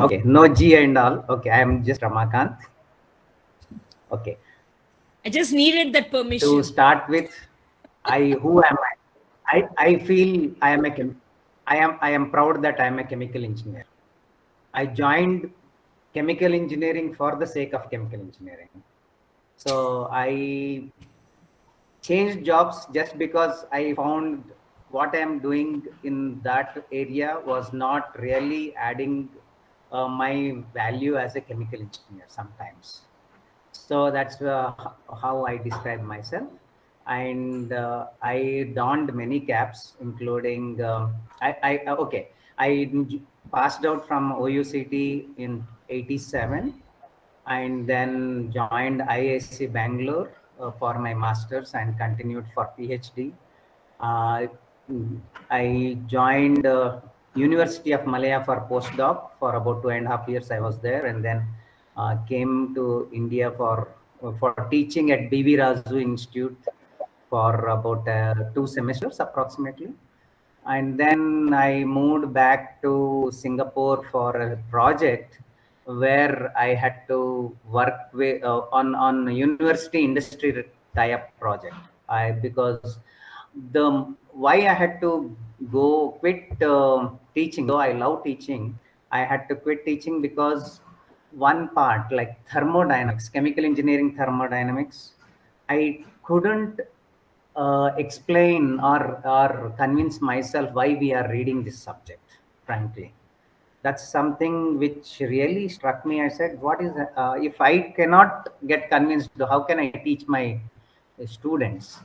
Okay, no G and all. Okay, I am just Ramakant. Okay, I just needed that to permission. start with, who am I? I feel I am proud that I am a chemical engineer. I joined chemical engineering for the sake of chemical engineering. So I changed jobs just because I found what I am doing in that area was not really adding my value as a chemical engineer sometimes. So that's how I describe myself. And I donned many caps, including okay. I passed out from OUCT in '87, and then joined IISc Bangalore for my masters and continued for PhD. Uh, I joined University of Malaya for postdoc for about 2.5 years. I was there, and then came to India for teaching at BV Razu Institute for about 2 semesters approximately. And then I moved back to Singapore for a project where I had to work with on university industry tie-up project. Because the why I had to go quit teaching, though I love teaching, I had to quit teaching because one part like thermodynamics, chemical engineering thermodynamics, I couldn't explain or convince myself why we are reading this subject, frankly. That's something which really struck me. I said, what is if I cannot get convinced, how can I teach my students?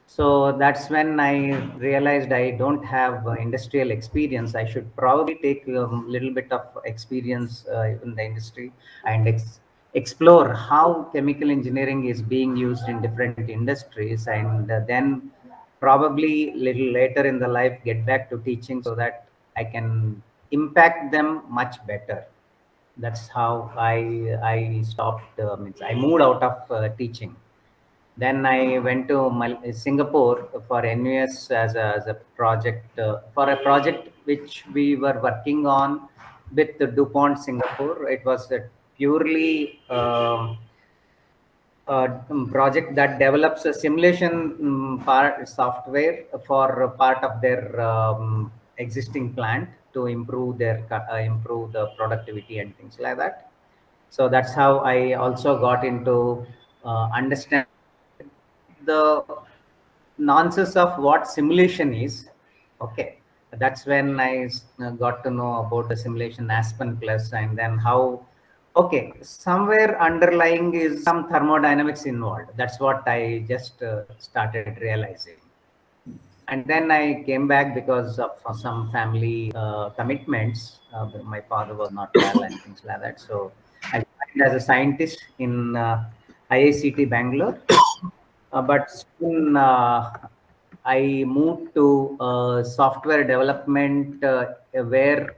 So that's when I realized I don't have industrial experience. I should probably take a little bit of experience in the industry and explore how chemical engineering is being used in different industries, and then probably little later in the life get back to teaching so that I can impact them much better. That's how I stopped. Means I moved out of teaching. Then I went to Singapore for NUS as a project for a project which we were working on with the DuPont Singapore. It was a purely project that develops a simulation part software for part of their existing plant to improve improve the productivity and things like that. So that's how I also got into understand the nonsense of what simulation is. Okay, that's when I got to know about the simulation Aspen Plus, and then how. Okay, somewhere underlying is some thermodynamics involved. That's what I just started realizing. And then I came back because of some family commitments. My father was not well and things like that. So I joined as a scientist in IICT Bangalore. But soon I moved to software development where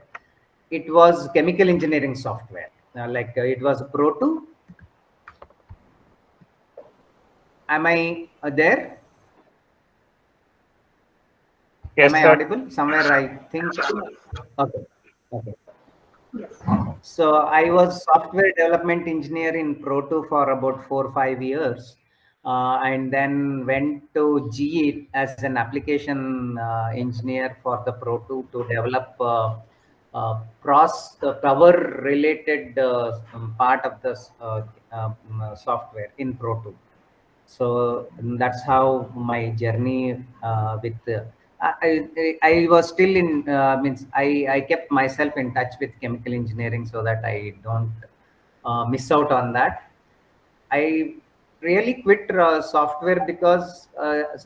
it was chemical engineering software. It was Pro 2. Am I there? Yes, Am I sir. audible? Somewhere I think. Okay. Okay. Yes. So I was software development engineer in Pro 2 for about 4 or 5 years, and then went to GE as an application engineer for the Pro 2 to develop power related part of the software in Pro 2. So that's how my journey with I was still in means I kept myself in touch with chemical engineering so that I don't miss out on that. I really quit software because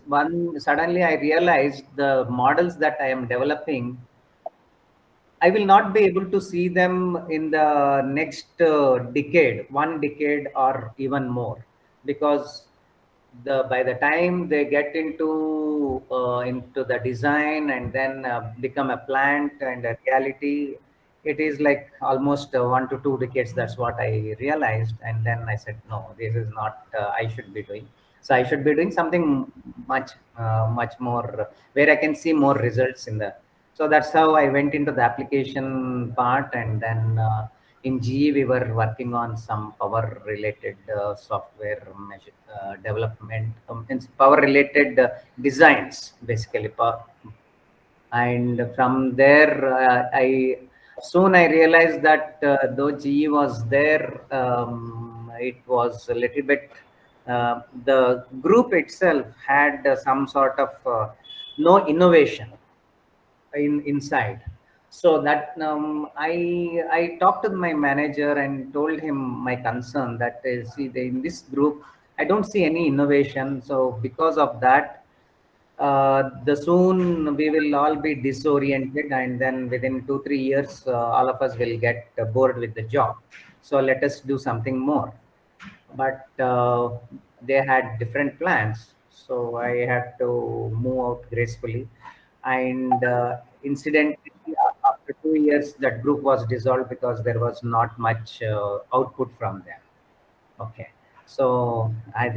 one suddenly I realized the models that I am developing, I will not be able to see them in the next decade, 1 decade or even more, because the by the time they get into the design and then become a plant and a reality, it is like almost 1 to 2 decades. That's what I realized, and then I said, no, this is not I should be doing. So I should be doing something much more where I can see more results in the. So that's how I went into the application part, and then in GE we were working on some power related software development, it's power related designs basically. And from there I realized that though GE was there, it was a little bit the group itself had some sort of no innovation inside. So that I talked to my manager and told him my concern that see in this group I don't see any innovation. So because of that, the soon we will all be disoriented, and then within 2 3 years all of us will get bored with the job. So let us do something more. But they had different plans, so I had to move out gracefully. And incidentally, after 2 years that group was dissolved because there was not much output from them. Okay. So I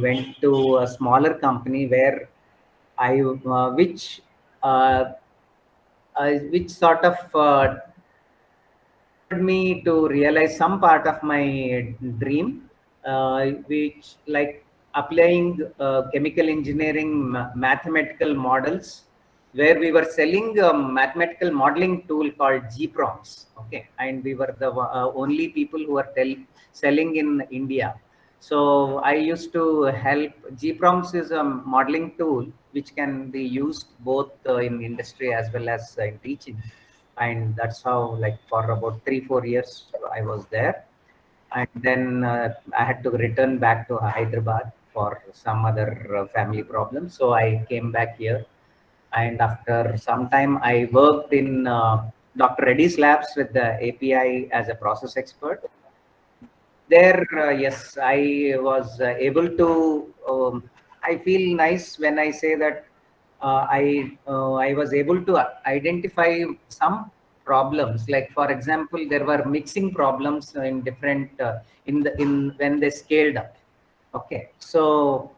went to a smaller company where I uh, which sort of me to realize some part of my dream, which like applying chemical engineering mathematical models, where we were selling a mathematical modeling tool called GPROMS. Okay, and we were the only people who are selling in India. So I used to help. GPROMS is a modeling tool which can be used both in industry as well as in teaching. And that's how, like, for about 3 4 years I was there. And then I had to return back to Hyderabad for some other family problems, so I came back here. And after some time I worked in Dr. Reddy's labs with the API as a process expert. There yes, I was able to I feel nice when I say that I was able to identify some problems. Like for example, there were mixing problems in different in when they scaled up. Okay, so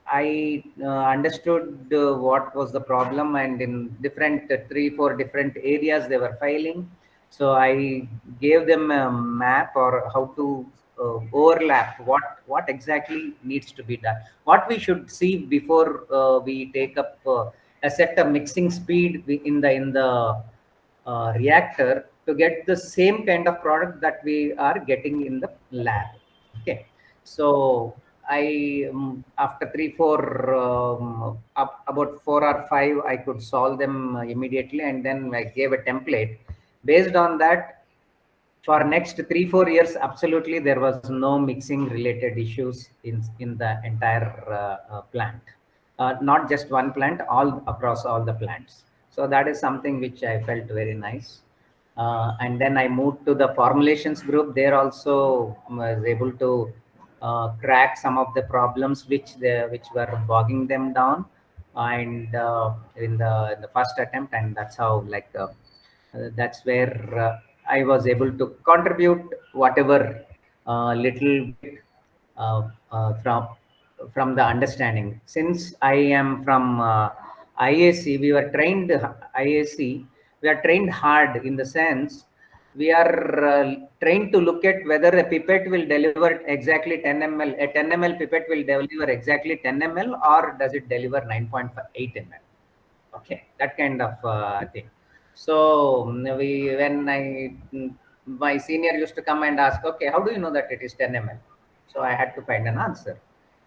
I understood what was the problem, and in different 3 4 different areas they were failing. So I gave them a map or how to overlap what exactly needs to be done, what we should see before we take up a set of mixing speed in the reactor to get the same kind of product that we are getting in the lab. Okay, so I after 3 4 about 4 or 5 I could solve them immediately, and then I gave a template. Based on that, for next 3 4 years absolutely there was no mixing related issues in the entire plant. Not just one plant, all across all the plants. So that is something which I felt very nice. And then I moved to the formulations group. There also was able to crack some of the problems which were bogging them down, and in the first attempt. And that's how, like, that's where I was able to contribute whatever little bit uh, from the understanding. Since I am from IAC, we were trained IAC. We are trained hard in the sense we are trained to look at whether a pipette will deliver exactly 10 ml. A 10 ml pipette will deliver exactly 10 ml, or does it deliver 9.8 ml? Okay, that kind of thing. So when my senior used to come and ask, okay, how do you know that it is 10 ml? So I had to find an answer.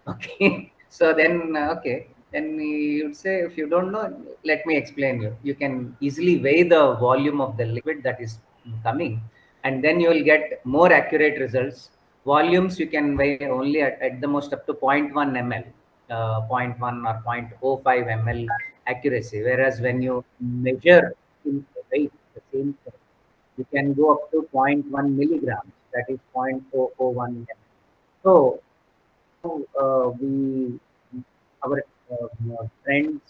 Okay, so then okay, then you would say, if you don't know, let me explain you. You can easily weigh the volume of the liquid that is coming, and then you will get more accurate results. Volumes you can weigh only at the most up to 0.1 ml, zero point 0.1 or 0.05 ml accuracy. Whereas when you measure in weight, the same thing, you can go up to zero point 0.1 milligrams, that is 0.001 ml. So we, our friends,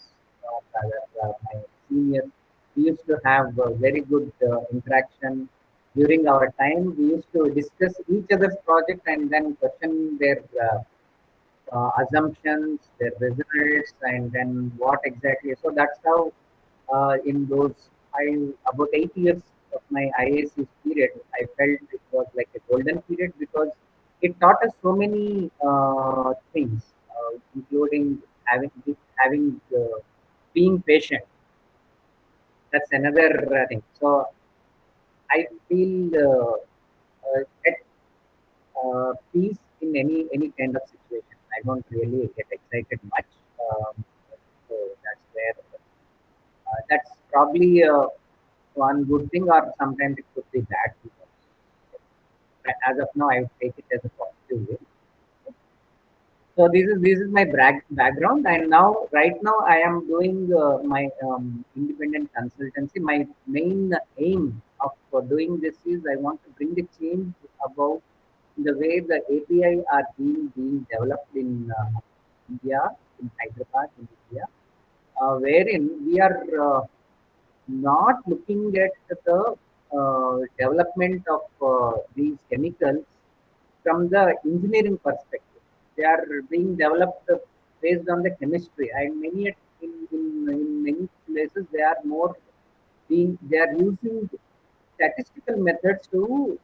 my seniors, we used to have a very good interaction during our time. We used to discuss each other's project and then question their assumptions, their results, and then what exactly. So that's how in those about 8 years of my IAC period, I felt it was like a golden period because it taught us so many things, including having being patient. That's another thing. So I feel at peace in any kind of situation. I don't really get excited much. So that's where that's probably one good thing, or sometimes it could be bad. Because as of now, I would take it as a positive way. So this is my background, and now right now I am doing my independent consultancy. My main aim of doing this is I want to bring a change about the way the API are being developed in India, in Hyderabad, in India, wherein we are not looking at the development of these chemicals from the engineering perspective. They are being developed based on the chemistry, and in many places they are more they are using statistical methods to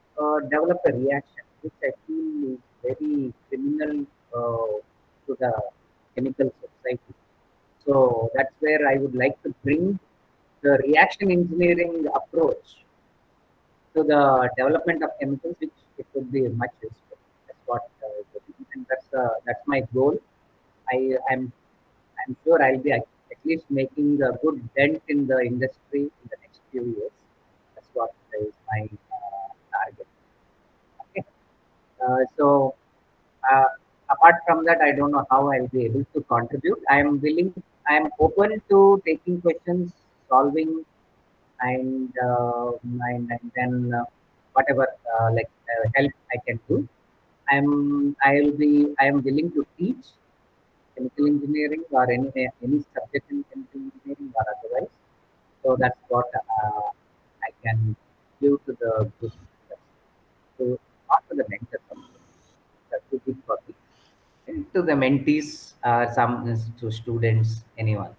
develop a reaction, which I feel is very criminal to the chemical society. So that's where I would like to bring the reaction engineering approach to the development of chemicals, which it could be much useful. That's what and that's my goal. I'm sure I'll be at least making a good dent in the industry in the next few years. That's what is my target. Okay. So uh, apart from that, I don't know how I'll be able to contribute. I am willing. I am open to taking questions, solving, and then whatever help I can do. I am willing to teach chemical engineering or any subject in chemical engineering or otherwise. So that's what I can give to the group, to not to the mentors, of course. That would be for me. To the mentees, some to students, anyone.